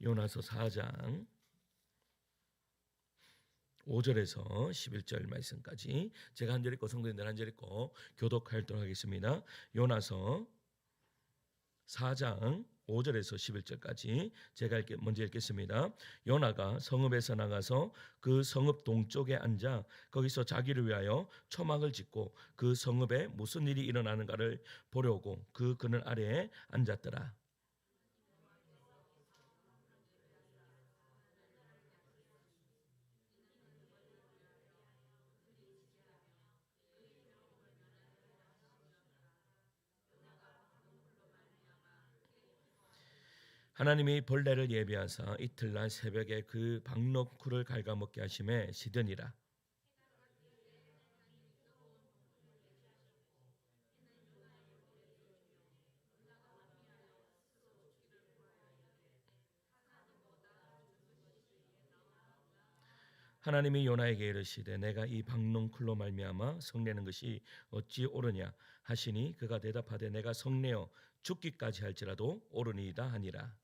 요나서 4장 5절에서 11절 말씀까지 제가 한 절 읽고 성도님들 한 절 읽고 교독하도록 하겠습니다. 요나서 4장 5절에서 11절까지 제가 먼저 읽겠습니다. 요나가 성읍에서 나가서 그 성읍 동쪽에 앉아 거기서 자기를 위하여 초막을 짓고 그 성읍에 무슨 일이 일어나는가를 보려고 그 그늘 아래에 앉았더라. 하나님이 벌레를 예비하사 이틀날 새벽에 그 박너쿨을 갉아먹게 하심에 시드니라. 하나님이 요나에게 이르시되 내가 이 박농쿨로 말미암아 성내는 것이 어찌 옳으냐 하시니 그가 대답하되 내가 성내어 죽기까지 할지라도 옳으니이다 하니라.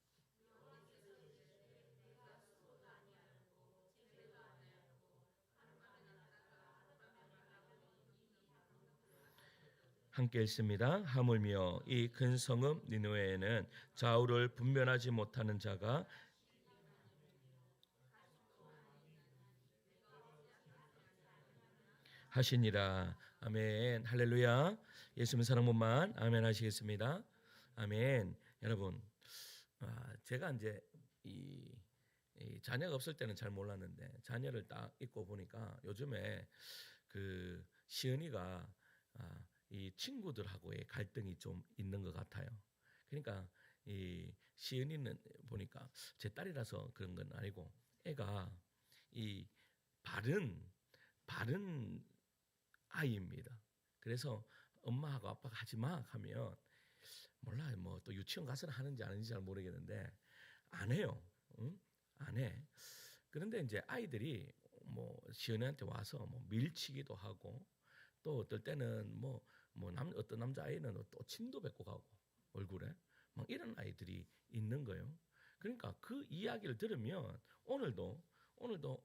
함께 읽습니다. 하물며 이 큰 성읍 니느웨에는 좌우를 분별하지 못하는 자가 하시니라. 아멘. 할렐루야. 예수님 사랑분만 아멘 하시겠습니다. 아멘. 여러분, 제가 이제 이 자녀가 없을 때는 잘 몰랐는데 자녀를 딱 있고 보니까 요즘에 그 시은이가 이 친구들하고의 갈등이 좀 있는 것 같아요. 그러니까 이 시은이는 보니까 제 딸이라서 그런 건 아니고 애가 이 바른 아이입니다. 그래서 엄마하고 아빠가 하지 마 하면 몰라요. 뭐 또 유치원 가서는 하는지 안 하는지 잘 모르겠는데 안 해요. 응? 안 해. 그런데 이제 아이들이 뭐 시은이한테 와서 뭐 밀치기도 하고 또 어떨 때는 어떤 남자 아이는 또 침도 뱉고 가고 얼굴에 막 이런 아이들이 있는 거예요. 그러니까 그 이야기를 들으면 오늘도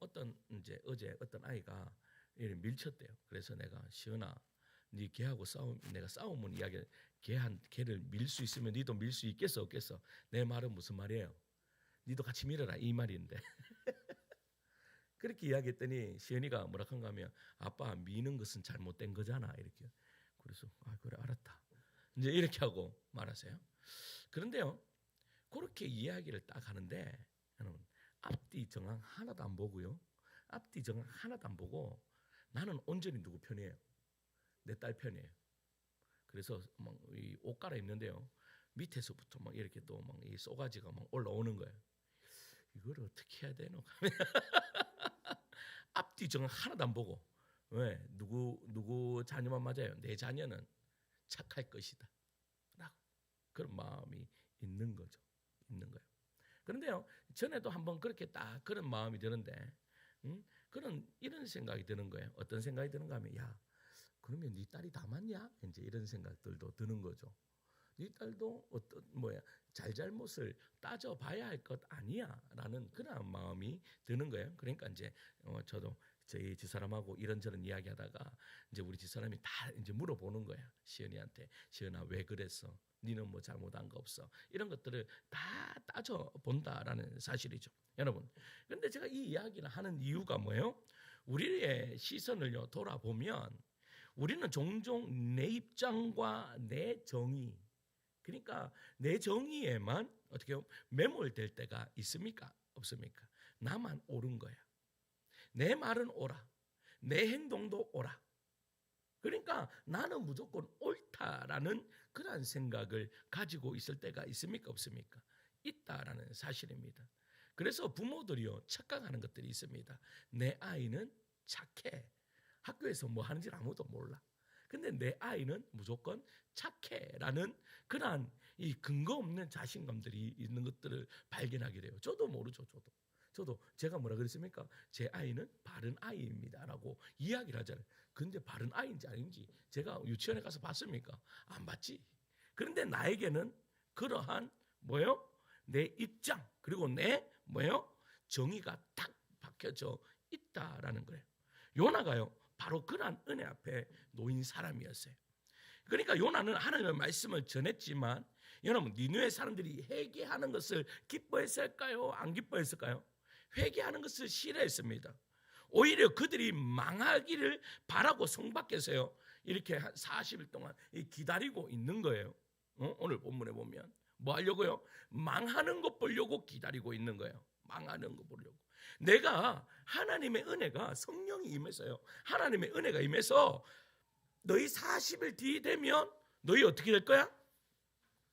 어떤 이제 어제 어떤 아이가 밀쳤대요. 그래서 내가 시은아, 네 걔하고 내가 싸우면 이야기를 걔를 밀 수 있으면 니도 밀 수 있겠어 없겠어? 내 말은 무슨 말이에요? 니도 같이 밀어라 이 말인데. 그렇게 이야기했더니 시은이가 뭐라 한가 하면 아빠 미는 것은 잘못된 거잖아 이렇게. 그래서 그래 알았다. 이제 이렇게 하고 말하세요. 그런데요, 그렇게 이야기를 딱 하는데 여러분 앞뒤 정황 하나도 안 보고요. 앞뒤 정황 하나도 안 보고 나는 온전히 누구 편이에요? 내 딸 편이에요. 그래서 막 이 옷 갈아입는데요. 밑에서부터 막 이렇게 또 막 이 쏘가지가 막 올라오는 거예요. 이걸 어떻게 해야 되노? 앞뒤 정황 하나도 안 보고 왜 누구 자녀만 맞아요? 내 자녀는 착할 것이다. 라고 그런 마음이 있는 거죠. 있는 거예요. 그런데요, 전에도 한번 그렇게 딱 그런 마음이 드는데, 그런 이런 생각이 드는 거예요. 어떤 생각이 드는가 하면, 야, 그러면 네 딸이 다 맞냐? 이제 이런 생각들도 드는 거죠. 네 딸도 잘잘못을 따져봐야 할 것 아니야라는 그런 마음이 드는 거예요. 그러니까 이제 저도 저희 집사람하고 이런저런 이야기하다가 이제 우리 집사람이 다 이제 물어보는 거야. 시은이한테 시은아 왜 그랬어? 니는 뭐 잘못한 거 없어? 이런 것들을 다 따져 본다라는 사실이죠, 여러분. 그런데 제가 이 이야기를 하는 이유가 뭐예요? 우리의 시선을요 돌아보면 우리는 종종 내 입장과 내 정의, 그러니까 내 정의에만 어떻게 매몰될 때가 있습니까? 없습니까? 나만 옳은 거야. 내 말은 옳아. 내 행동도 옳아. 그러니까 나는 무조건 옳다라는 그런 생각을 가지고 있을 때가 있습니까? 없습니까? 있다라는 사실입니다. 그래서 부모들이요 착각하는 것들이 있습니다. 내 아이는 착해. 학교에서 뭐 하는지 아무도 몰라. 근데 내 아이는 무조건 착해라는 그러한 이 근거 없는 자신감들이 있는 것들을 발견하게 돼요. 저도 모르죠. 저도 제가 뭐라 그랬습니까? 제 아이는 바른 아이입니다라고 이야기를 하잖아요. 근데 바른 아이인지 아닌지 제가 유치원에 가서 봤습니까? 안 봤지. 그런데 나에게는 그러한 뭐예요? 내 입장 그리고 내 정의가 딱 박혀져 있다라는 거예요. 요나가요 바로 그러한 은혜 앞에 놓인 사람이었어요. 그러니까 요나는 하나님의 말씀을 전했지만 여러분 니느웨 사람들이 회개하는 것을 기뻐했을까요? 안 기뻐했을까요? 회개하는 것을 싫어했습니다. 오히려 그들이 망하기를 바라고 성 밖에서요 이렇게 한 40일 동안 기다리고 있는 거예요. 오늘 본문에 보면 뭐 하려고요? 망하는 것 보려고 기다리고 있는 거예요. 망하는 것 보려고. 내가 하나님의 은혜가 성령이 임해서요. 하나님의 은혜가 임해서 너희 40일 뒤 되면 너희 어떻게 될 거야?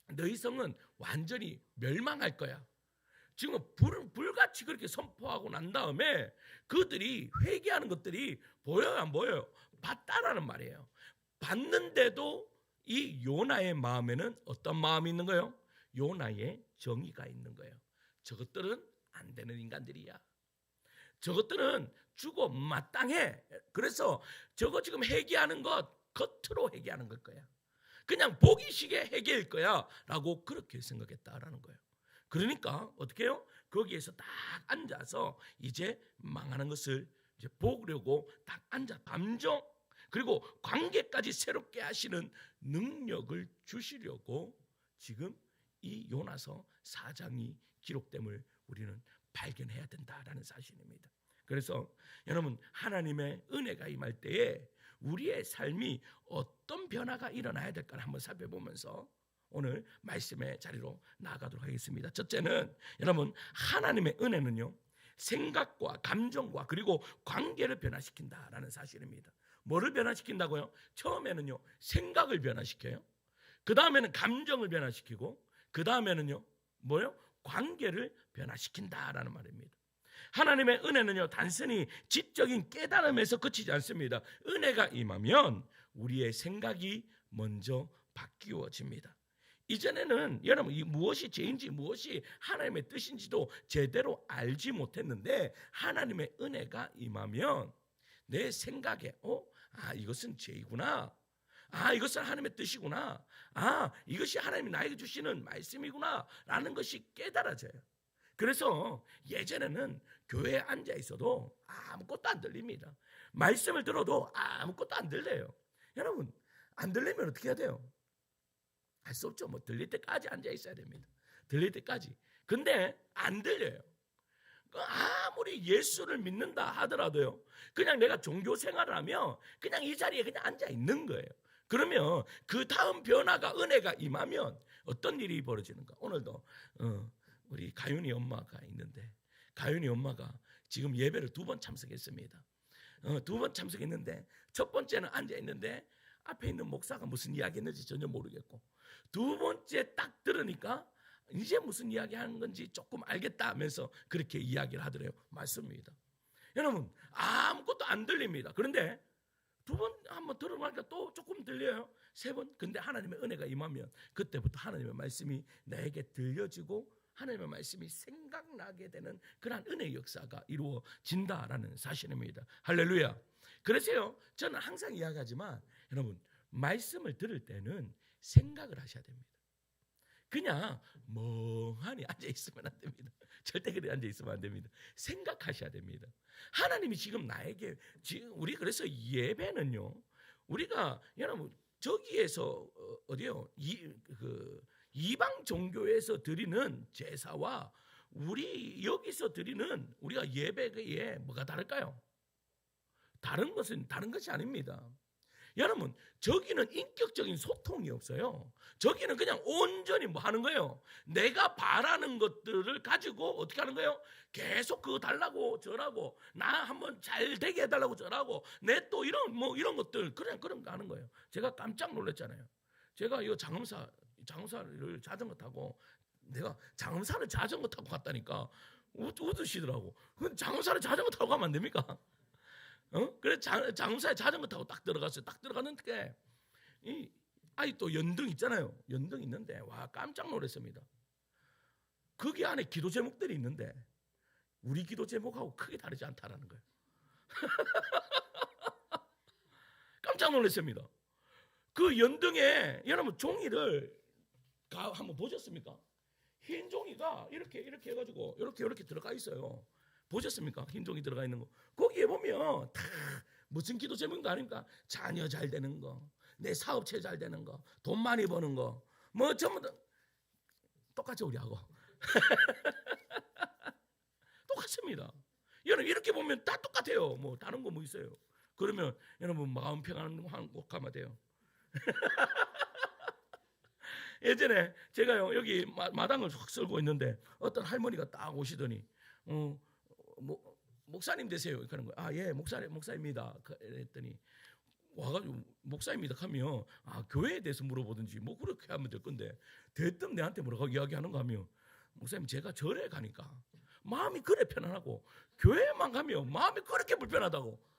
너희 성은 완전히 멸망할 거야. 지금 불같이 그렇게 선포하고 난 다음에 그들이 회개하는 것들이 보여요 안 보여요? 봤다라는 말이에요. 봤는데도 이 요나의 마음에는 어떤 마음이 있는 거예요? 요나의 정의가 있는 거예요. 저것들은 안 되는 인간들이야. 저것들은 죽어 마땅해. 그래서 저거 지금 회개하는 것 겉으로 회개하는 걸 거야. 그냥 보기식의 회개일 거야 라고 그렇게 생각했다라는 거예요. 그러니까 어떻게 해요? 거기에서 딱 앉아서 이제 망하는 것을 이제 보려고 딱 앉아 감정 그리고 관계까지 새롭게 하시는 능력을 주시려고 지금 이 요나서 4장이 기록됨을 우리는 발견해야 된다라는 사실입니다. 그래서 여러분 하나님의 은혜가 임할 때에 우리의 삶이 어떤 변화가 일어나야 될까를 한번 살펴보면서 오늘 말씀의 자리로 나아가도록 하겠습니다. 첫째는 여러분 하나님의 은혜는요 생각과 감정과 그리고 관계를 변화시킨다라는 사실입니다. 뭐를 변화시킨다고요? 처음에는요 생각을 변화시켜요. 그 다음에는 감정을 변화시키고 그 다음에는요 뭐요? 관계를 변화시킨다라는 말입니다. 하나님의 은혜는요 단순히 지적인 깨달음에서 그치지 않습니다. 은혜가 임하면 우리의 생각이 먼저 바뀌어집니다. 이전에는 여러분 이 무엇이 죄인지 무엇이 하나님의 뜻인지도 제대로 알지 못했는데 하나님의 은혜가 임하면 내 생각에 이것은 죄이구나. 이것은 하나님의 뜻이구나. 이것이 하나님이 나에게 주시는 말씀이구나 라는 것이 깨달아져요. 그래서 예전에는 교회에 앉아 있어도 아무것도 안 들립니다. 말씀을 들어도 아무것도 안 들려요. 여러분 안 들리면 어떻게 해야 돼요? 할 수 없죠. 뭐 들릴 때까지 앉아 있어야 됩니다. 들릴 때까지. 근데 안 들려요. 아무리 예수를 믿는다 하더라도요. 그냥 내가 종교 생활을 하면 그냥 이 자리에 그냥 앉아 있는 거예요. 그러면 그 다음 변화가 은혜가 임하면 어떤 일이 벌어지는가? 오늘도 우리 가윤이 엄마가 있는데 가윤이 엄마가 지금 예배를 2번 참석했습니다. 2번 참석했는데 첫 번째는 앉아 있는데 앞에 있는 목사가 무슨 이야기 했는지 전혀 모르겠고 2번째 딱 들으니까 이제 무슨 이야기 하는 건지 조금 알겠다 하면서 그렇게 이야기를 하더래요. 맞습니다. 여러분 아무것도 안 들립니다. 그런데 2번 한번 들어보니까 또 조금 들려요. 3번. 근데 하나님의 은혜가 임하면 그때부터 하나님의 말씀이 나에게 들려지고 하나님의 말씀이 생각나게 되는 그러한 은혜의 역사가 이루어진다라는 사실입니다. 할렐루야. 그래서요 저는 항상 이야기하지만 여러분 말씀을 들을 때는 생각을 하셔야 됩니다. 그냥 멍하니 앉아 있으면 안 됩니다. 절대 그래 앉아 있으면 안 됩니다. 생각하셔야 됩니다. 하나님이 지금 나에게 우리 그래서 예배는요. 우리가 여러분 저기에서 어디요? 이방 종교에서 드리는 제사와 우리 여기서 드리는 우리가 예배에 뭐가 다를까요? 다른 것이 아닙니다. 여러분 저기는 인격적인 소통이 없어요. 저기는 그냥 온전히 뭐 하는 거예요? 내가 바라는 것들을 가지고 어떻게 하는 거예요? 계속 그거 달라고 저라고 나 한번 잘 되게 해달라고 저라고 내 또 이런 것들 그냥 그런 거 하는 거예요. 제가 깜짝 놀랐잖아요. 제가 이 장음사를 자전거 타고 내가 장음사를 자전거 타고 갔다니까 웃으시더라고. 장음사를 자전거 타고 가면 안 됩니까? 그래 장사에 자전거 타고 딱 들어갔어요. 딱 들어갔는데 이 아이 또 연등 있잖아요. 연등 있는데 와 깜짝 놀랐습니다. 거기 안에 기도 제목들이 있는데 우리 기도 제목하고 크게 다르지 않다라는 거예요. 깜짝 놀랐습니다. 그 연등에 여러분 종이를 한번 보셨습니까? 흰 종이가 이렇게 해가지고 이렇게 들어가 있어요. 보셨습니까? 흰 종이 들어가 있는 거. 거기에 보면 다 무슨 기도 제목인가 아닙니까? 자녀 잘 되는 거, 내 사업체 잘 되는 거, 돈 많이 버는 거, 뭐 전부 다 똑같죠 우리하고. 똑같습니다. 여러분 이렇게 보면 다 똑같아요. 뭐 다른 거 뭐 있어요? 그러면 여러분 마음 평안한 꼭 하면 돼요. 예전에 제가요 여기 마당을 확 썰고 있는데 어떤 할머니가 딱 오시더니 목사님 되세요? 그러는 거예요. 아 예 목사입니다. 그랬더니 와가지고 목사입니다 하면 교회에 대해서 물어보든지 뭐 그렇게 하면 될 건데 대뜸 내한테 뭐라고 이야기하는가 하면 목사님 제가 절에 가니까 마음이 그래 편안하고 교회만 가면 마음이 그렇게 불편하다고.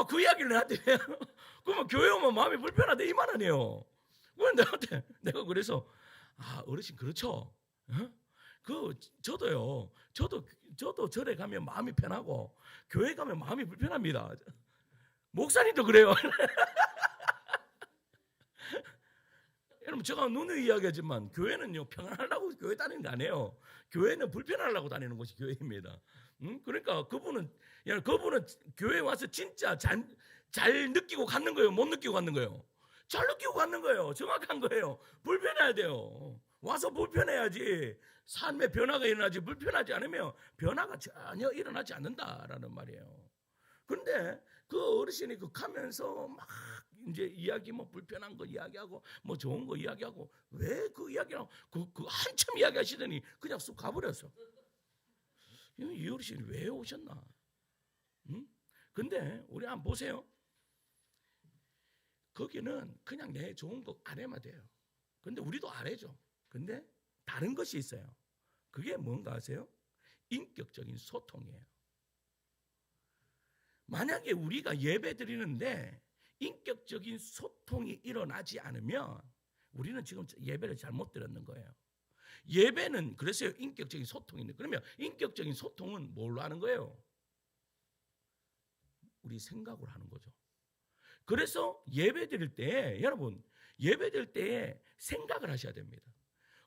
그 이야기를 나한테 그러면 교회 오면 마음이 불편하대 이 말 아니에요. 그런데 내가 그래서 어르신 그렇죠. 저도요. 저도 절에 가면 마음이 편하고 교회 가면 마음이 불편합니다. 목사님도 그래요. 여러분 제가 누누이 이야기하지만 교회는요 평안하려고 교회 다니는 게 아니에요. 교회는 불편하려고 다니는 것이 교회입니다. 그러니까 그분은 교회 와서 진짜 잘 느끼고 갔는 거예요. 못 느끼고 갔는 거예요. 잘 느끼고 갔는 거예요. 정확한 거예요. 불편해야 돼요. 와서 불편해야지 삶의 변화가 일어나지. 불편하지 않으면 변화가 전혀 일어나지 않는다라는 말이에요. 그런데 그 어르신이 가면서 막 이제 이야기 뭐 불편한 거 이야기하고 뭐 좋은 거 이야기하고 왜 그 이야기하고 그 한참 이야기하시더니 그냥 쑥 가버렸어. 이 어르신이 왜 오셨나? 근데 우리 한번 보세요. 거기는 그냥 내 좋은 거 아래만 돼요. 근데 우리도 아래죠. 근데 다른 것이 있어요. 그게 뭔가 아세요? 인격적인 소통이에요. 만약에 우리가 예배 드리는데 인격적인 소통이 일어나지 않으면 우리는 지금 예배를 잘못 드렸는 거예요. 예배는 그래서 인격적인 소통이 있는. 그러면 인격적인 소통은 뭘로 하는 거예요? 우리 생각으로 하는 거죠. 그래서 예배 드릴 때 여러분 예배 드릴 때 생각을 하셔야 됩니다.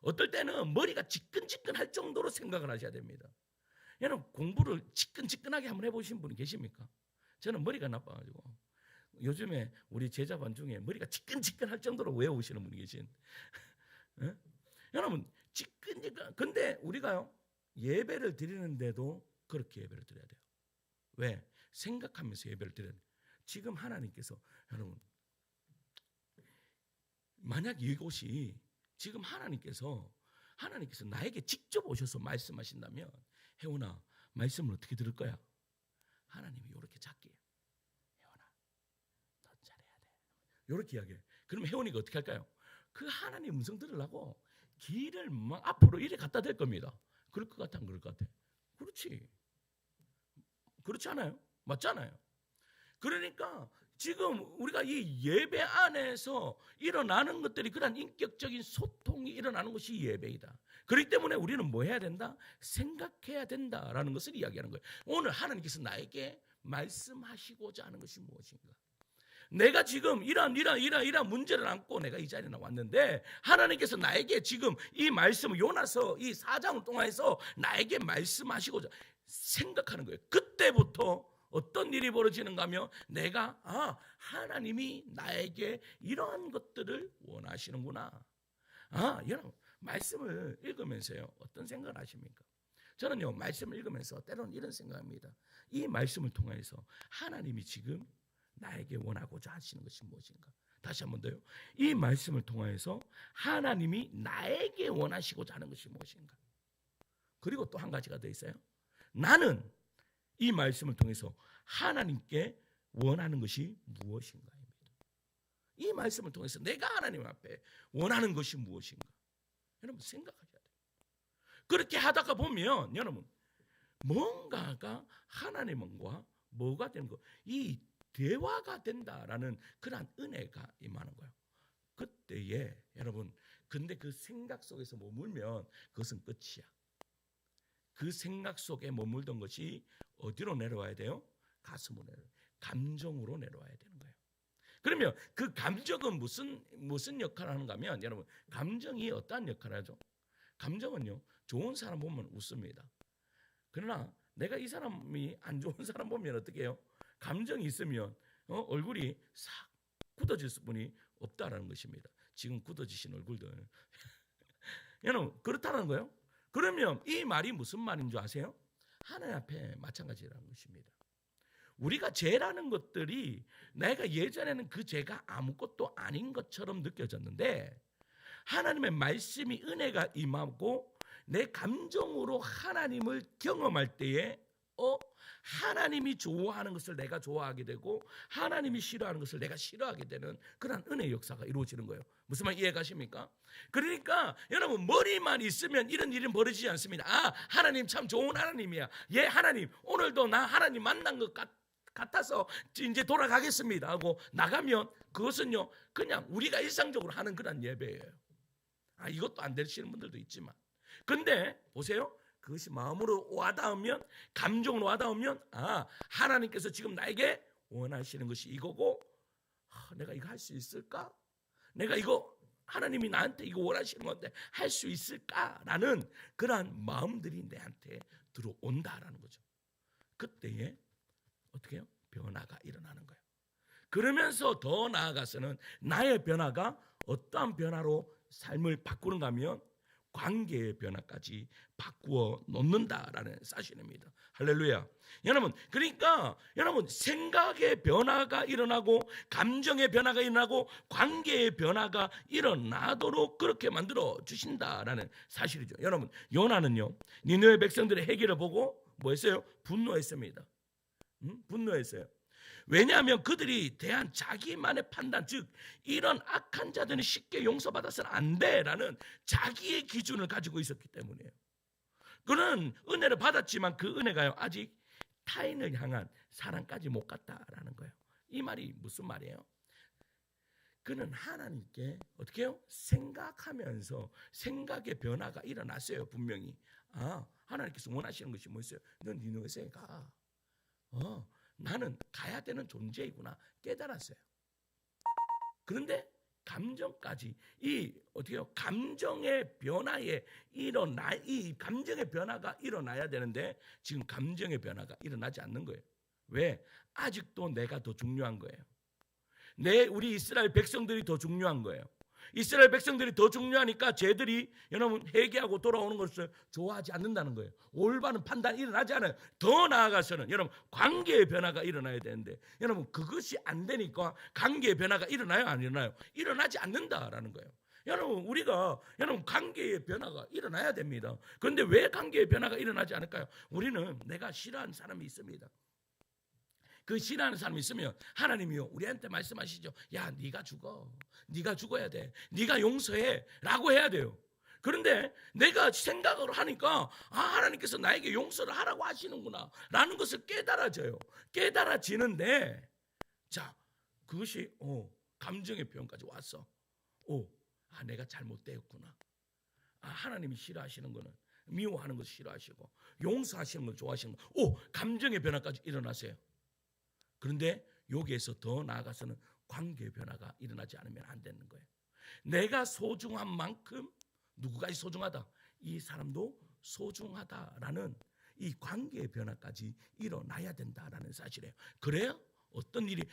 어떨 때는 머리가 지끈지끈할 정도로 생각을 하셔야 됩니다. 여러분 공부를 지끈지끈하게 한번 해보신 분이 계십니까? 저는 머리가 나빠가지고 요즘에 우리 제자반 중에 머리가 지끈지끈할 정도로 외우시는 분이 계신. 여러분 지끈지끈. 근데 우리가요 예배를 드리는데도 그렇게 예배를 드려야 돼요. 왜? 생각하면서 예배를 드려야 돼요. 지금 하나님께서 여러분 만약 이곳이 지금 하나님께서 나에게 직접 오셔서 말씀하신다면 혜원아 말씀을 어떻게 들을 거야? 하나님이 이렇게 작게 혜원아 너 잘해야 돼 이렇게 이야기해. 그럼 혜원이가 어떻게 할까요? 그 하나님 음성 들으려고 길을 막 앞으로 이래 갖다 댈 겁니다. 그럴 것 같아 안 그럴 것 같아? 그렇지. 그렇지 않아요? 맞잖아요. 그러니까 지금 우리가 이 예배 안에서 일어나는 것들이 그런 인격적인 소통이 일어나는 것이 예배이다. 그렇기 때문에 우리는 뭐 해야 된다? 생각해야 된다라는 것을 이야기하는 거예요. 오늘 하나님께서 나에게 말씀하시고자 하는 것이 무엇인가? 내가 지금 이러한 문제를 안고 내가 이 자리에 왔는데 하나님께서 나에게 지금 이 말씀을 요나서 이 4장을 통해서 나에게 말씀하시고자 생각하는 거예요. 그때부터 어떤 일이 벌어지는가 하면 내가 하나님이 나에게 이러한 것들을 원하시는구나. 여러분 말씀을 읽으면서요 어떤 생각을 하십니까? 저는요 말씀을 읽으면서 때로는 이런 생각합니다. 이 말씀을 통해서 하나님이 지금 나에게 원하고자 하시는 것이 무엇인가? 다시 한 번 더요. 이 말씀을 통해서 하나님이 나에게 원하시고자 하는 것이 무엇인가? 그리고 또 한 가지가 더 있어요. 나는 이 말씀을 통해서 하나님께 원하는 것이 무엇인가입니다. 이 말씀을 통해서 내가 하나님 앞에 원하는 것이 무엇인가? 여러분 생각하셔야 돼요. 그렇게 하다가 보면 여러분 뭔가가 하나님과 뭐가 되는 거, 이 대화가 된다라는 그러한 은혜가 임하는 거예요. 그때에 여러분 근데 그 생각 속에서 머물면 그것은 끝이야. 그 생각 속에 머물던 것이 어디로 내려와야 돼요? 가슴으로 내려와요. 감정으로 내려와야 되는 거예요. 그러면 그 감정은 무슨 역할을 하는가 하면 여러분 감정이 어떠한 역할을 하죠? 감정은요, 좋은 사람 보면 웃습니다. 그러나 내가 이 사람이 안 좋은 사람 보면 어떻게 해요? 감정이 있으면 얼굴이 싹 굳어질 수뿐이 없다라는 것입니다. 지금 굳어지신 얼굴들 여러분 그렇다는 거예요. 그러면 이 말이 무슨 말인 줄 아세요? 하나님 앞에 마찬가지라는 것입니다. 우리가 죄라는 것들이 내가 예전에는 그 죄가 아무것도 아닌 것처럼 느껴졌는데 하나님의 말씀이 은혜가 임하고 내 감정으로 하나님을 경험할 때에 하나님이 좋아하는 것을 내가 좋아하게 되고 하나님이 싫어하는 것을 내가 싫어하게 되는 그런 은혜의 역사가 이루어지는 거예요. 무슨 말 이해가십니까? 그러니까 여러분 머리만 있으면 이런 일은 벌어지지 않습니다. 하나님 참 좋은 하나님이야. 예, 하나님 오늘도 나 하나님 만난 것 같아서 이제 돌아가겠습니다 하고 나가면 그것은요 그냥 우리가 일상적으로 하는 그런 예배예요. 이것도 안 되시는 분들도 있지만 근데 보세요. 그것이 마음으로 와닿으면 감정으로 와닿으면 하나님께서 지금 나에게 원하시는 것이 이거고 내가 이거 할 수 있을까? 내가 이거 하나님이 나한테 이거 원하시는 건데 할 수 있을까라는 그러한 마음들이 내한테 들어온다라는 거죠. 그때에 어떻게 해요? 변화가 일어나는 거예요. 그러면서 더 나아가서는 나의 변화가 어떠한 변화로 삶을 바꾸는가 하면 관계의 변화까지 바꾸어 놓는다라는 사실입니다. 할렐루야. 여러분, 그러니까 여러분 생각의 변화가 일어나고 감정의 변화가 일어나고 관계의 변화가 일어나도록 그렇게 만들어 주신다라는 사실이죠. 여러분, 요나는요 니느웨 백성들의 회개를 보고 뭐 했어요? 분노했습니다. 분노했어요. 왜냐하면 그들이 대한 자기만의 판단, 즉 이런 악한 자들은 쉽게 용서받아서는 안 돼라는 자기의 기준을 가지고 있었기 때문이에요. 그는 은혜를 받았지만 그 은혜가요 아직 타인을 향한 사랑까지 못 갔다라는 거예요. 이 말이 무슨 말이에요? 그는 하나님께 어떻게 해요? 생각하면서 생각의 변화가 일어났어요. 분명히 하나님께서 원하시는 것이 뭐였어요? 넌 니느웨에 가. 나는 가야 되는 존재이구나 깨달았어요. 그런데 감정까지 이 어떻게 해요? 감정의 변화에 이 감정의 변화가 일어나야 되는데 지금 감정의 변화가 일어나지 않는 거예요. 왜? 아직도 내가 더 중요한 거예요. 우리 이스라엘 백성들이 더 중요한 거예요. 이스라엘 백성들이 더 중요하니까 쟤들이 여러분 회개하고 돌아오는 것을 좋아하지 않는다는 거예요. 올바른 판단이 일어나지 않아요. 더 나아가서는 여러분 관계의 변화가 일어나야 되는데 여러분 그것이 안 되니까 관계의 변화가 일어나요? 안 일어나요? 일어나지 않는다라는 거예요. 여러분 우리가 관계의 변화가 일어나야 됩니다. 그런데 왜 관계의 변화가 일어나지 않을까요? 우리는 내가 싫어하는 사람이 있습니다. 그 싫어하는 사람이 있으면 하나님이요 우리한테 말씀하시죠. 야 네가 죽어. 네가 죽어야 돼. 네가 용서해 라고 해야 돼요. 그런데 내가 생각을 하니까 하나님께서 나에게 용서를 하라고 하시는구나 라는 것을 깨달아져요. 깨달아지는데 자 그것이 감정의 표현까지 왔어. 내가 잘못되었구나. 하나님이 싫어하시는 거는 미워하는 것을 싫어하시고 용서하시는 걸 좋아하시는 거. 감정의 변화까지 일어나세요. 그런데 여기에서 더 나아가서는 관계의 변화가 일어나지 않으면 안 되는 거예요. 내가 소중한 만큼 누구까지 소중하다. 이 사람도 소중하다라는 이 관계의 변화까지 일어나야 된다라는 사실이에요. 그래야 어떤 일이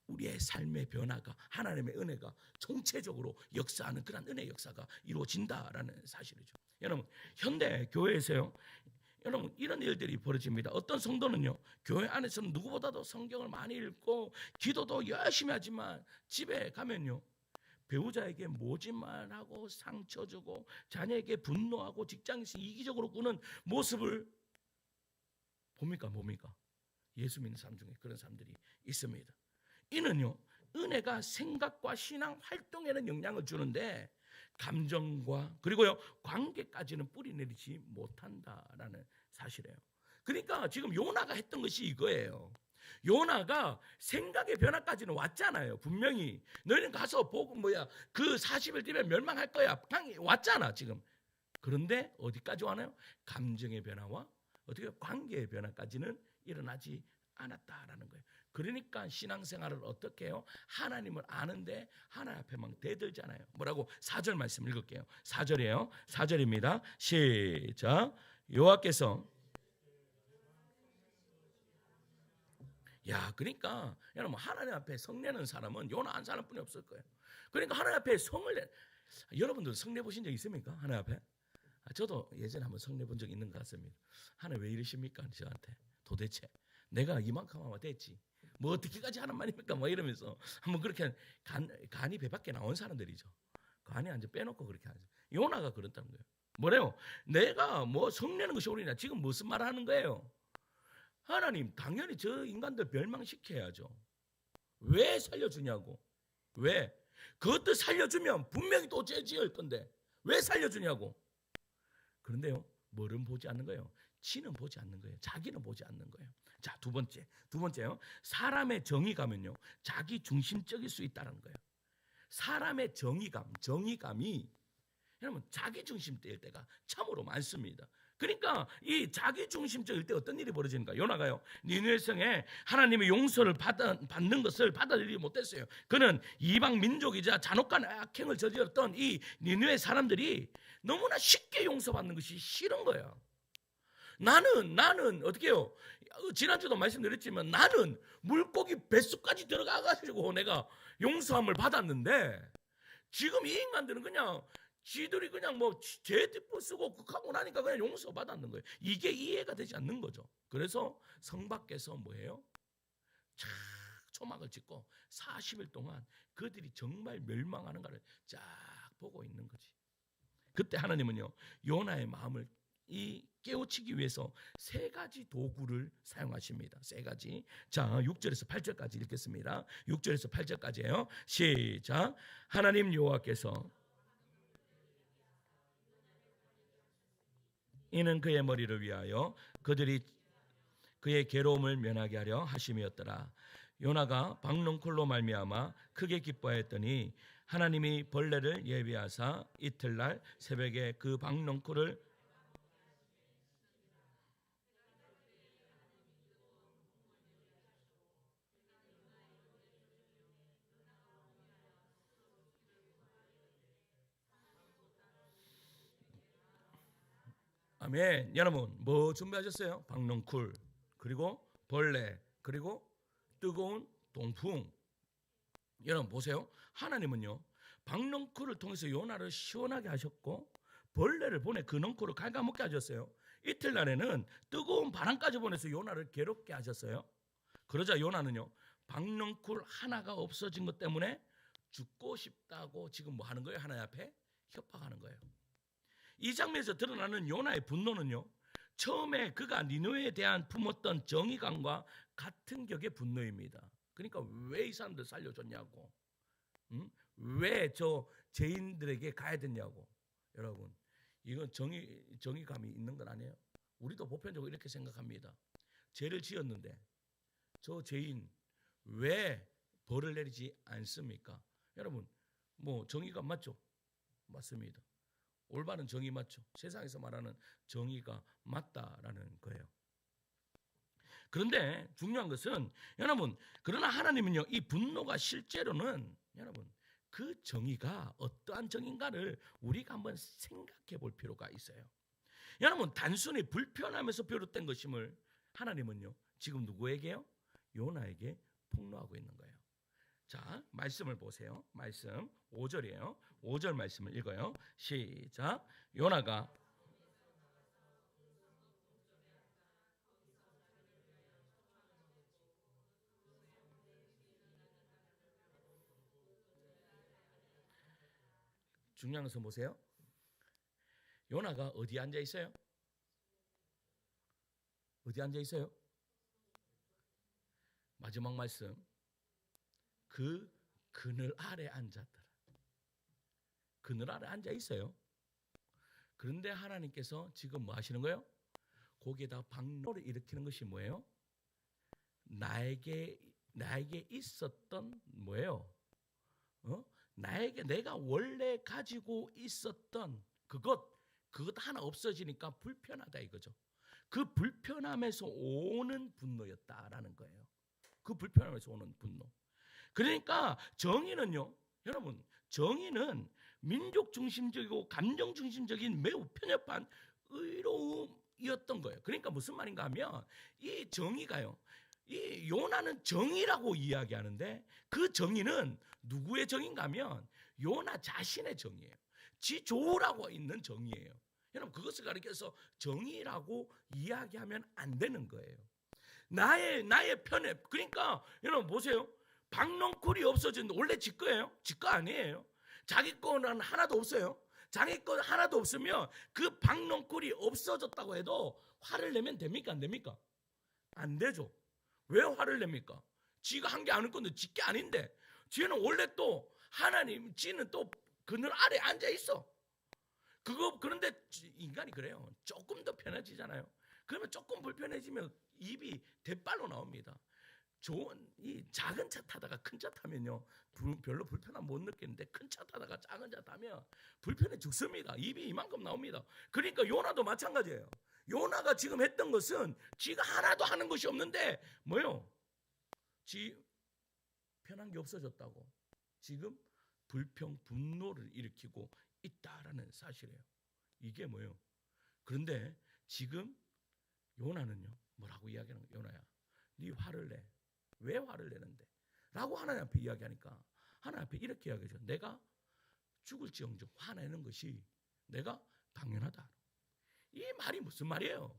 우리의 삶의 변화가 하나님의 은혜가 총체적으로 역사하는 그런 은혜 역사가 이루어진다라는 사실이죠. 여러분 현대 교회에서요. 여러분 이런 일들이 벌어집니다. 어떤 성도는요 교회 안에서는 누구보다도 성경을 많이 읽고 기도도 열심히 하지만 집에 가면요 배우자에게 모진만 하고 상처 주고 자녀에게 분노하고 직장에서 이기적으로 구는 모습을 봅니까? 예수 믿는 사람 중에 그런 사람들이 있습니다. 이는요 은혜가 생각과 신앙 활동에는 영향을 주는데 감정과 그리고요 관계까지는 뿌리내리지 못한다라는 사실이에요. 그러니까 지금 요나가 했던 것이 이거예요. 요나가 생각의 변화까지는 왔잖아요. 분명히 너희는 가서 보고 그 40일 뒤에 멸망할 거야 왔잖아 지금. 그런데 어디까지 와나요? 감정의 변화와 어떻게 관계의 변화까지는 일어나지 않았다라는 거예요. 그러니까 신앙생활을 어떻게 해요? 하나님을 아는데 하나님 앞에만 대들잖아요. 뭐라고? 4절 말씀 읽을게요. 4절이에요. 4절입니다. 시작. 여호와께서 그러니까 여러분 하나님 앞에 성내는 사람은 요나 한 사람뿐이 없을 거예요. 그러니까 하나님 앞에 여러분들 성내 보신 적 있습니까? 하나님 앞에? 저도 예전에 한번 성내 본 적 있는 것 같습니다. 하나님 왜 이러십니까? 저한테 도대체 내가 이만큼 하면 됐지. 뭐 어떻게까지 하는 말입니까? 뭐 이러면서 한번 그렇게 간이 배 밖에 나온 사람들이죠. 간이 완전 빼놓고 그렇게 하죠. 요나가 그렇다는 거예요. 뭐래요? 내가 뭐 성내는 것이 옳으냐. 지금 무슨 말을 하는 거예요? 하나님 당연히 저 인간들 멸망시켜야죠. 왜 살려주냐고. 왜? 그것도 살려주면 분명히 또 죄 지을 건데 왜 살려주냐고. 그런데요, 뭐를 보지 않는 거예요? 지는 보지 않는 거예요. 자기는 보지 않는 거예요. 자, 두 번째요. 사람의 정의감은요, 자기 중심적일 수 있다는 거예요. 사람의 정의감이 여러분 자기 중심적일 때가 참으로 많습니다. 그러니까 이 자기 중심적일 때 어떤 일이 벌어지는가? 요나가요, 니느웨 성에 하나님의 용서를 받는 것을 받아들이지 못했어요. 그는 이방 민족이자 잔혹한 악행을 저질렀던 이 니느웨 사람들이 너무나 쉽게 용서받는 것이 싫은 거예요. 나는 어떻게 해요? 지난주도 말씀드렸지만 나는 물고기 뱃속까지 들어가가지고 내가 용서함을 받았는데 지금 이 인간들은 그냥 지들이 그냥 뭐 제티프 쓰고 극하고 나니까 그냥 용서받았는 거예요. 이게 이해가 되지 않는 거죠. 그래서 성 밖에서 뭐예요? 쫙 초막을 짓고 40일 동안 그들이 정말 멸망하는 것을 쫙 보고 있는 거지. 그때 하나님은요, 요나의 마음을 깨우치기 위해서 세 가지 도구를 사용하십니다. 세 가지. 자, 6절에서 8절까지 읽겠습니다. 6절에서 8절까지예요. 시작. 하나님 여호와께서 이는 그의 머리를 위하여 그들이 그의 괴로움을 면하게 하려 하심이었더라. 요나가 박농쿨로 말미암아 크게 기뻐했더니 하나님이 벌레를 예비하사 이틀날 새벽에 그 박농쿨을 아멘. 여러분 뭐 준비하셨어요? 박농쿨, 그리고 벌레, 그리고 뜨거운 동풍. 여러분 보세요. 하나님은요, 박농쿨을 통해서 요나를 시원하게 하셨고 벌레를 보내 그 넝쿨을 갉아먹게 하셨어요. 이틀날에는 뜨거운 바람까지 보내서 요나를 괴롭게 하셨어요. 그러자 요나는요, 박농쿨 하나가 없어진 것 때문에 죽고 싶다고 지금 뭐 하는 거예요? 하나님 앞에 협박하는 거예요. 이 장면에서 드러나는 요나의 분노는요, 처음에 그가 니느웨에 대한 품었던 정의감과 같은 격의 분노입니다. 그러니까 왜 이 사람들 살려줬냐고, 왜 저 죄인들에게 가야 됐냐고. 여러분, 이건 정의감이 있는 건 아니에요. 우리도 보편적으로 이렇게 생각합니다. 죄를 지었는데 저 죄인 왜 벌을 내리지 않습니까? 여러분, 뭐 정의감 맞죠? 맞습니다. 올바른 정의 맞죠? 세상에서 말하는 정의가 맞다라는 거예요. 그런데 중요한 것은 여러분, 그러나 하나님은요, 이 분노가 실제로는 여러분 그 정의가 어떠한 정의인가를 우리가 한번 생각해 볼 필요가 있어요. 여러분, 단순히 불편함에서 비롯된 것임을 하나님은요, 지금 누구에게요? 요나에게 폭로하고 있는 거예요. 자, 말씀을 보세요. 말씀 5절이에요. 5절 말씀을 읽어요. 시작. 요나가 중요한 것은 보세요. 요나가 어디 앉아 있어요? 어디 앉아 있어요? 마지막 말씀. 그 그늘 아래 앉았더라. 그늘 아래 앉아 있어요. 그런데 하나님께서 지금 뭐 하시는 거예요? 거기에다 박노를 일으키는 것이 뭐예요? 나에게 있었던 뭐예요? 나에게 내가 원래 가지고 있었던 그것 하나 없어지니까 불편하다 이거죠. 그 불편함에서 오는 분노였다라는 거예요. 그 불편함에서 오는 분노. 그러니까 정의는요, 여러분, 정의는 민족 중심적이고 감정 중심적인 매우 편협한 의로움이었던 거예요. 그러니까 무슨 말인가 하면 이 정의가요, 이 요나는 정의라고 이야기하는데 그 정의는 누구의 정의인가 하면 요나 자신의 정의예요. 지 좋으라고 있는 정의예요. 여러분, 그것을 가리켜서 정의라고 이야기하면 안 되는 거예요. 나의 편협. 그러니까 여러분 보세요. 박농쿨이 없어졌는데 원래 지 거예요? 지 거 아니에요. 자기 거는 하나도 없어요. 자기 거 하나도 없으면 그 박농쿨이 없어졌다고 해도 화를 내면 됩니까? 안 됩니까? 안 되죠. 왜 화를 냅니까? 지가 한 게 아닐 건데 지 게 아닌데 지는 원래 또 하나님, 지는 또 그늘 아래 앉아 있어. 그런데 인간이 그래요. 조금 더 편해지잖아요. 그러면 조금 불편해지면 입이 대빨로 나옵니다. 이 작은 차 타다가 큰 차 타면요 별로 불편함 못 느끼는데 큰 차 타다가 작은 차 타면 불편해 죽습니다. 입이 이만큼 나옵니다. 그러니까 요나도 마찬가지예요. 요나가 지금 했던 것은 지가 하나도 하는 것이 없는데 뭐요? 지 편한 게 없어졌다고 지금 분노를 일으키고 있다라는 사실이에요. 이게 뭐예요? 그런데 지금 요나는요 뭐라고 이야기하는 거예요? 요나야, 네 화를 내. 왜 화를 내는데? 라고 하나님 앞에 이야기하니까 하나님 앞에 이렇게 이야기하죠. 내가 죽을지언정 화내는 것이 내가 당연하다. 이 말이 무슨 말이에요?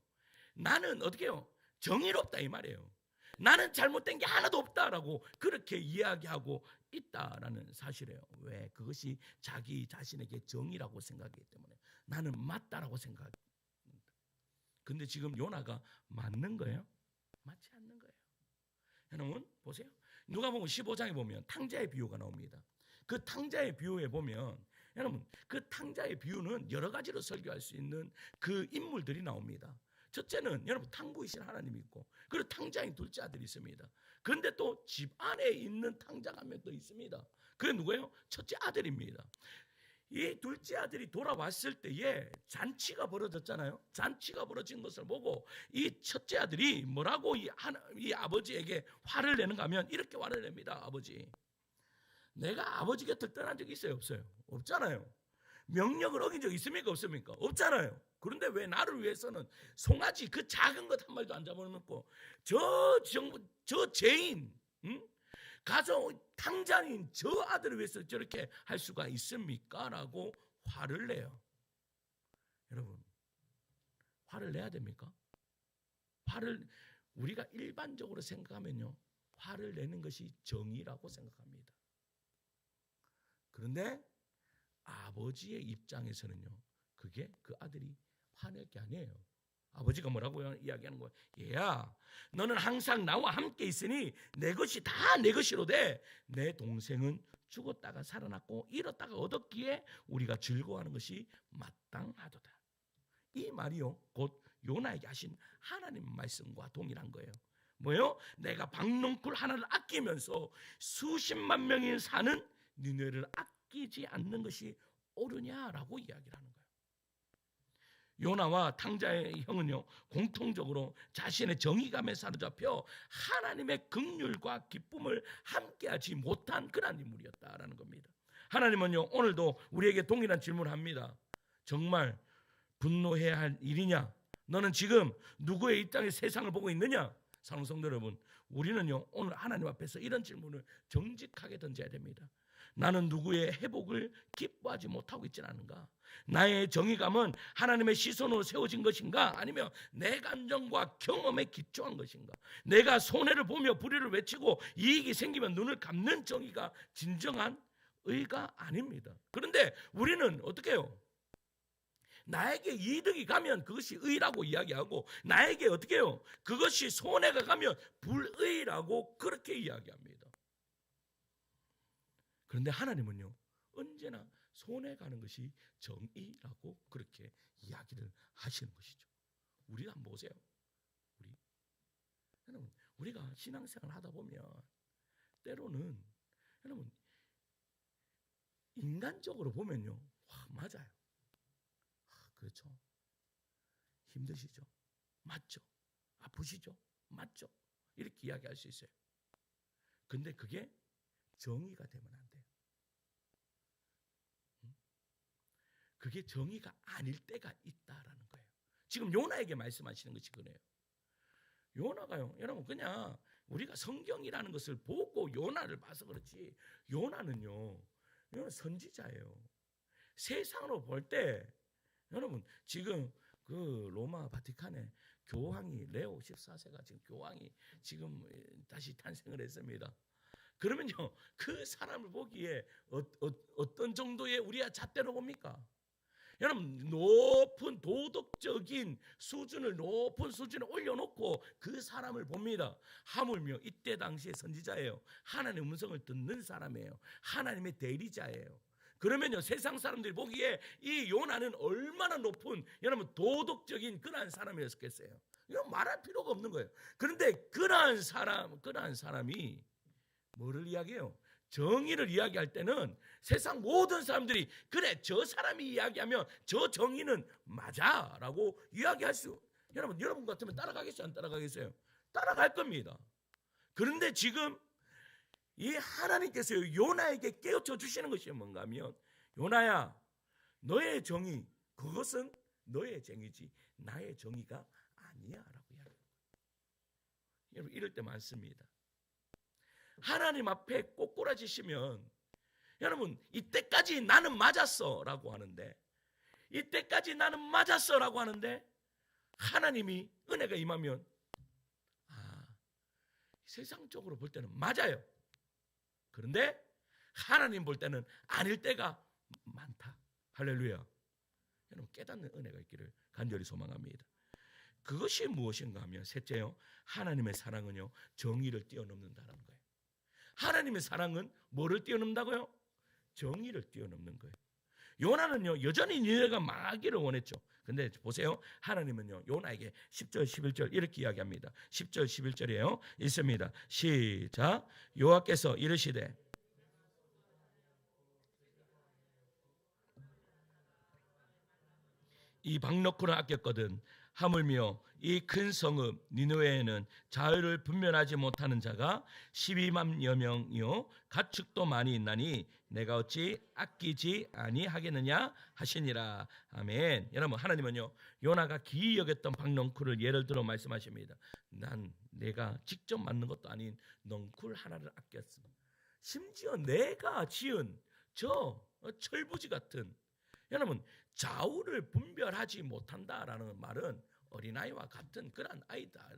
나는 어떻게 해요? 정의롭다 이 말이에요. 나는 잘못된 게 하나도 없다라고 그렇게 이야기하고 있다라는 사실이에요. 왜? 그것이 자기 자신에게 정의라고 생각하기 때문에 나는 맞다라고 생각합니다. 근데 지금 요나가 맞는 거예요? 맞지 않는 거예요. 여러분 보세요. 누가복음 15장에 보면 탕자의 비유가 나옵니다. 그 탕자의 비유에 보면 여러분 그 탕자의 비유는 여러 가지로 설교할 수 있는 그 인물들이 나옵니다. 첫째는 여러분 탕부이신 하나님이 있고 그리고 탕자인 둘째 아들이 있습니다. 그런데 또 집 안에 있는 탕자가 한 명 또 있습니다. 그게 누구예요? 첫째 아들입니다. 이 둘째 아들이 돌아왔을 때에 잔치가 벌어졌잖아요. 잔치가 벌어진 것을 보고 이 첫째 아들이 뭐라고 이 아버지에게 화를 내는가 하면 이렇게 화를 냅니다. 아버지, 내가 아버지 곁을 떠난 적이 있어요? 없어요? 없잖아요. 명령을 어긴 적 있습니까? 없습니까? 없잖아요. 그런데 왜 나를 위해서는 송아지 그 작은 것 한 마리도 안 잡아놓고 저 죄인 가서 탕자인 저 아들을 위해서 저렇게 할 수가 있습니까? 라고 화를 내요. 여러분 화를 내야 됩니까? 화를 우리가 일반적으로 생각하면요 화를 내는 것이 정의라고 생각합니다. 그런데 아버지의 입장에서는요 그게 그 아들이 화낼 게 아니에요. 아버지가 뭐라고 이야기하는 거예요? 얘야, 너는 항상 나와 함께 있으니 내 것이 다 내 것이로되 내 동생은 죽었다가 살아났고 잃었다가 얻었기에 우리가 즐거워하는 것이 마땅하도다. 이 말이요 곧 요나에게 하신 하나님 말씀과 동일한 거예요. 뭐예요? 내가 박농쿨 하나를 아끼면서 수십만 명이 사는 니네를 아끼지 않는 것이 옳으냐라고 이야기를 하는 거예요. 요나와 탕자의 형은요 공통적으로 자신의 정의감에 사로잡혀 하나님의 긍휼과 기쁨을 함께하지 못한 그런 인물이었다라는 겁니다. 하나님은요 오늘도 우리에게 동일한 질문을 합니다. 정말 분노해야 할 일이냐? 너는 지금 누구의 입장에 세상을 보고 있느냐? 사랑하는 성도 여러분, 우리는요 오늘 하나님 앞에서 이런 질문을 정직하게 던져야 됩니다. 나는 누구의 회복을 기뻐하지 못하고 있지는 않은가? 나의 정의감은 하나님의 시선으로 세워진 것인가? 아니면 내 감정과 경험에 기초한 것인가? 내가 손해를 보며 불의를 외치고 이익이 생기면 눈을 감는 정의가 진정한 의가 아닙니다. 그런데 우리는 어떻게 해요? 나에게 이득이 가면 그것이 의라고 이야기하고 나에게 어떻게 해요? 그것이 손해가 가면 불의라고 그렇게 이야기합니다. 그런데 하나님은요 언제나 손해 가는 것이 정의라고 그렇게 이야기를 하시는 것이죠. 우리가 한번 보세요. 여러분 우리가 신앙생활 하다 보면 때로는 여러분 인간적으로 보면요 맞아요. 그렇죠. 힘드시죠. 맞죠? 아프시죠? 맞죠? 이렇게 이야기할 수 있어요. 근데 그게 정의가 되면 안 돼요. 그게 정의가 아닐 때가 있다라는 거예요. 지금 요나에게 말씀하시는 것이 그래요. 요나가요, 여러분, 그냥 우리가 성경이라는 것을 보고 요나를 봐서 그렇지, 요나는요, 요나 선지자예요. 세상으로 볼 때, 여러분, 지금 그 로마 바티칸에 교황이 레오 14세가 지금 교황이 지금 다시 탄생을 했습니다. 그러면요, 그 사람을 보기에 어떤 정도의 우리가 잣대로 봅니까? 여러분, 높은 도덕적인 수준을, 높은 수준에 올려놓고 그 사람을 봅니다. 하물며 이때 당시의 선지자예요. 하나님의 음성을 듣는 사람이에요. 하나님의 대리자예요. 그러면요, 세상 사람들이 보기에 이 요나는 얼마나 높은, 여러분, 도덕적인 그러한 사람이었겠어요. 이건 말할 필요가 없는 거예요. 그런데 그러한 사람이 뭐를 이야기해요? 정의를 이야기할 때는 세상 모든 사람들이 그래, 저 사람이 이야기하면 저 정의는 맞아라고 이야기할 수, 여러분 같으면 따라가겠어요? 안 따라가겠어요? 따라갈 겁니다. 그런데 지금 이 하나님께서 요나에게 깨우쳐 주시는 것이 뭔가 하면, 요나야, 너의 정의, 그것은 너의 정의지 나의 정의가 아니야 라고 이야기해요. 여러분, 이럴 때 많습니다. 하나님 앞에 꼬꾸라지시면, 여러분, 이때까지 나는 맞았어 라고 하는데, 이때까지 나는 맞았어 라고 하는데, 하나님이 은혜가 임하면, 세상적으로 볼 때는 맞아요. 그런데 하나님 볼 때는 아닐 때가 많다. 할렐루야. 여러분, 깨닫는 은혜가 있기를 간절히 소망합니다. 그것이 무엇인가 하면, 셋째요, 하나님의 사랑은요, 정의를 뛰어넘는다는 거예요. 하나님의 사랑은 뭐를 뛰어넘는다고요? 정의를 뛰어넘는 거예요. 요나는요, 여전히 니네가 망하기를 원했죠. 근데 보세요, 하나님은요, 요나에게 10절 11절 이렇게 이야기합니다. 10절 11절이에요. 있습니다. 시작. 여호와께서 이르시되 이 박너크를 아꼈거든. 하물며 이 큰 성읍 니느웨에는 자유를 분별하지 못하는 자가 12만여 명이요 가축도 많이 있나니 내가 어찌 아끼지 아니하겠느냐 하시니라. 아멘. 여러분, 하나님은요, 요나가 기이 여겼던 박넝쿨을 예를 들어 말씀하십니다. 난 내가 직접 만든 것도 아닌 넝쿨 하나를 아꼈습니다. 심지어 내가 지은 저 철부지 같은, 여러분, 좌우를 분별하지 못한다라는 말은 어린아이와 같은 그런 아이다.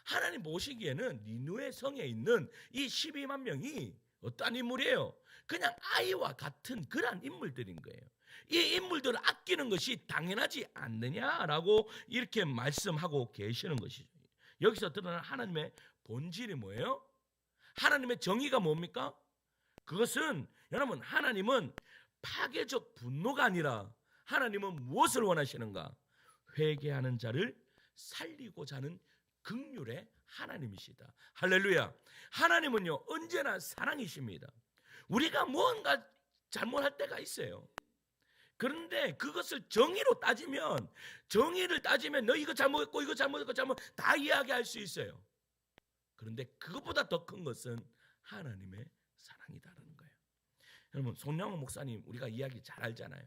하나님 보시기에는 니느웨 성에 있는 이 12만 명이 어떠한 인물이에요? 그냥 아이와 같은 그런 인물들인 거예요. 이 인물들을 아끼는 것이 당연하지 않느냐라고 이렇게 말씀하고 계시는 것이죠. 여기서 드러난 하나님의 본질이 뭐예요? 하나님의 정의가 뭡니까? 그것은, 여러분, 하나님은 파괴적 분노가 아니라 하나님은 무엇을 원하시는가? 회개하는 자를 살리고자 하는 긍휼의 하나님이시다. 할렐루야. 하나님은요, 언제나 사랑이십니다. 우리가 무언가 잘못할 때가 있어요. 그런데 그것을 정의로 따지면, 너 이거 잘못했고 이거 잘못했고 다 이야기할 수 있어요. 그런데 그것보다 더 큰 것은 하나님의 사랑이다라는 거예요. 여러분, 손양호 목사님 우리가 이야기 잘 알잖아요.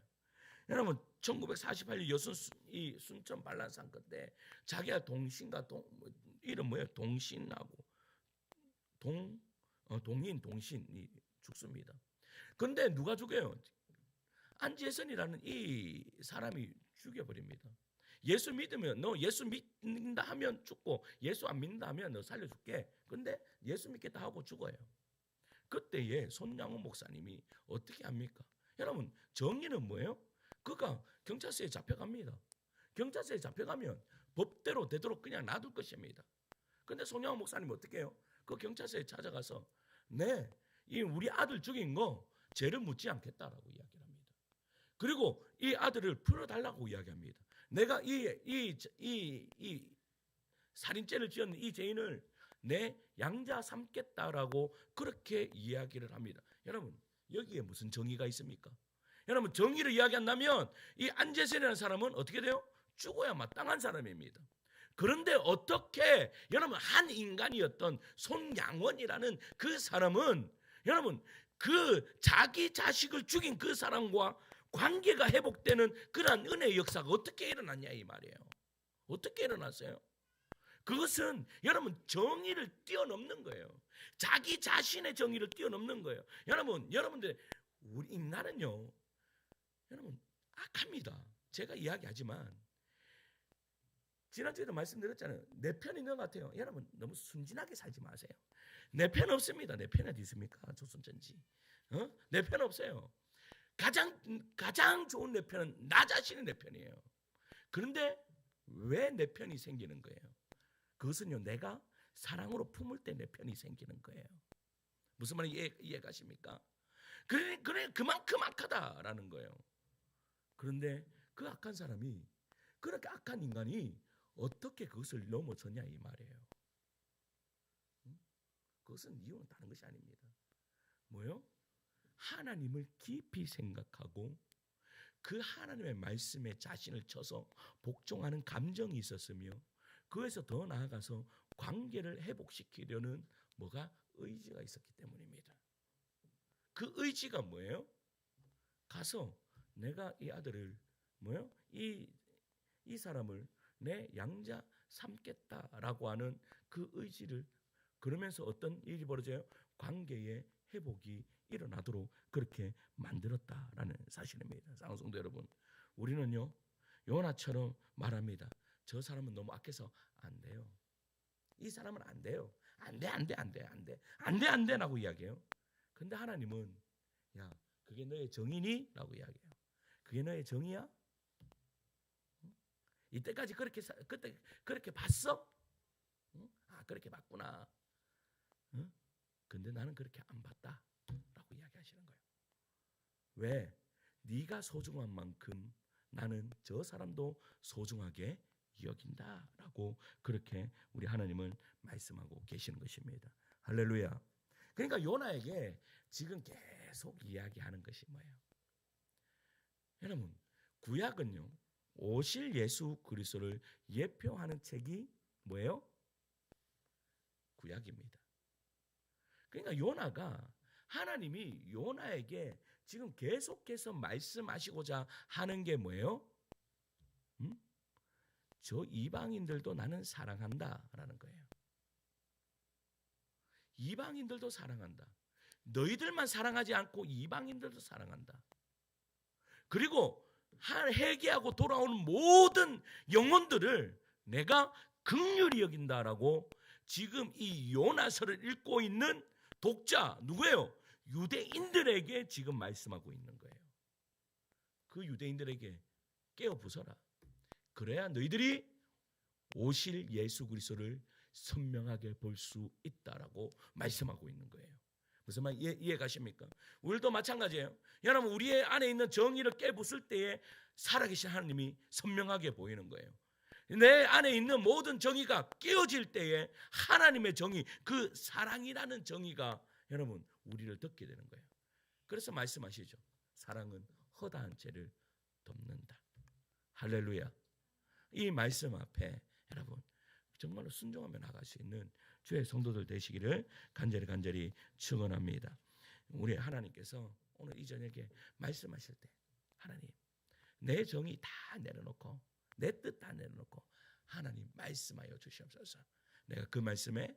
여러분, 1948년 이 순천 반란사건 때 자기가 동신과 이름 뭐예요? 동신하고 동신이 죽습니다. 그런데 누가 죽여요? 안재선이라는 이 사람이 죽여버립니다. 예수 믿으면, 너 예수 믿는다 하면 죽고 예수 안 믿는다 하면 너 살려줄게. 근데 예수 믿겠다 하고 죽어요. 그때에 손양호 목사님이 어떻게 합니까? 여러분, 정의는 뭐예요? 그가 경찰서에 잡혀갑니다. 경찰서에 잡혀가면 법대로 되도록 그냥 놔둘 것입니다. 근데 손양호 목사님 어떻게 해요? 그 경찰서에 찾아가서 이 우리 아들 죽인 거 죄를 묻지 않겠다라고 이야기를 합니다. 그리고 이 아들을 풀어달라고 이야기합니다. 내가 이 살인죄를 지었는 이 죄인을 내 양자 삼겠다라고 그렇게 이야기를 합니다. 여러분, 여기에 무슨 정의가 있습니까? 여러분, 정의를 이야기한다면 이 안재선이라는 사람은 어떻게 돼요? 죽어야 마땅한 사람입니다. 그런데 어떻게 여러분 한 인간이었던 손양원이라는 그 사람은 여러분 그 자기 자식을 죽인 그 사람과 관계가 회복되는 그러한 은혜의 역사가 어떻게 일어났냐 이 말이에요. 어떻게 일어났어요? 그것은 여러분 정의를 뛰어넘는 거예요. 자기 자신의 정의를 뛰어넘는 거예요. 여러분들 우리 인간은요, 여러분 악합니다. 제가 이야기하지만 지난주에도 말씀드렸잖아요. 내 편이 있는 것 같아요. 여러분 너무 순진하게 살지 마세요. 내 편 없습니다. 내 편이 어디 있습니까? 조선전지. 내 편 없어요. 가장 좋은 내 편은 나 자신이 내 편이에요. 그런데 왜 내 편이 생기는 거예요? 그것은요, 내가 사랑으로 품을 때 내 편이 생기는 거예요. 무슨 말인지 이해가십니까? 그래 그만큼 악하다라는 거예요. 그런데 그 악한 사람이, 그렇게 악한 인간이 어떻게 그것을 넘어서냐 이 말이에요. 그것은 이유는 다른 것이 아닙니다. 뭐요? 하나님을 깊이 생각하고 그 하나님의 말씀에 자신을 쳐서 복종하는 감정이 있었으며, 그에서 더 나아가서 관계를 회복시키려는 뭐가 의지가 있었기 때문입니다. 그 의지가 뭐예요? 가서 내가 이 아들을 뭐요? 이 사람을 내 양자 삼겠다라고 하는 그 의지를, 그러면서 어떤 일이 벌어져요? 관계의 회복이 일어나도록 그렇게 만들었다라는 사실입니다. 사랑하는 성도 여러분, 우리는요 요나처럼 말합니다. 저 사람은 너무 악해서 안 돼요. 이 사람은 안 돼요. 안 돼 라고 이야기해요. 근데 하나님은 야, 그게 너의 정의니? 라고 이야기해요. 그게 너의 정의야? 이때까지 그때 그렇게 봤어? 아, 그렇게 봤구나. 근데 나는 그렇게 안 봤다 라고 이야기하시는 거예요. 왜? 네가 소중한 만큼 나는 저 사람도 소중하게 여긴다 라고 그렇게 우리 하나님은 말씀하고 계시는 것입니다. 할렐루야. 그러니까 요나에게 지금 계속 이야기하는 것이 뭐예요? 여러분, 구약은요 오실 예수 그리스도를 예표하는 책이 뭐예요? 구약입니다. 그러니까 요나가, 하나님이 요나에게 지금 계속해서 말씀하시고자 하는 게 뭐예요? 저 이방인들도 나는 사랑한다라는 거예요. 이방인들도 사랑한다. 너희들만 사랑하지 않고 이방인들도 사랑한다. 그리고 회개하고 돌아오는 모든 영혼들을 내가 긍휼히 여긴다라고 지금 이 요나서를 읽고 있는 독자 누구예요? 유대인들에게 지금 말씀하고 있는 거예요. 그 유대인들에게 깨어 부서라. 그래야 너희들이 오실 예수 그리스도를 선명하게 볼 수 있다라고 말씀하고 있는 거예요. 무슨 말 이해 가십니까? 우리도 마찬가지예요. 여러분, 우리의 안에 있는 정의를 깨부술 때에 살아계신 하나님이 선명하게 보이는 거예요. 내 안에 있는 모든 정의가 깨어질 때에 하나님의 정의, 그 사랑이라는 정의가 여러분 우리를 덮게 되는 거예요. 그래서 말씀하시죠. 사랑은 허다한 죄를 덮는다. 할렐루야. 이 말씀 앞에 여러분 정말로 순종하며 나갈 수 있는 주의 성도들 되시기를 간절히 축원합니다. 우리 하나님께서 오늘 이 저녁에 말씀하실 때, 하나님 내 정의 다 내려놓고 내 뜻 다 내려놓고 하나님 말씀하여 주시옵소서. 내가 그 말씀에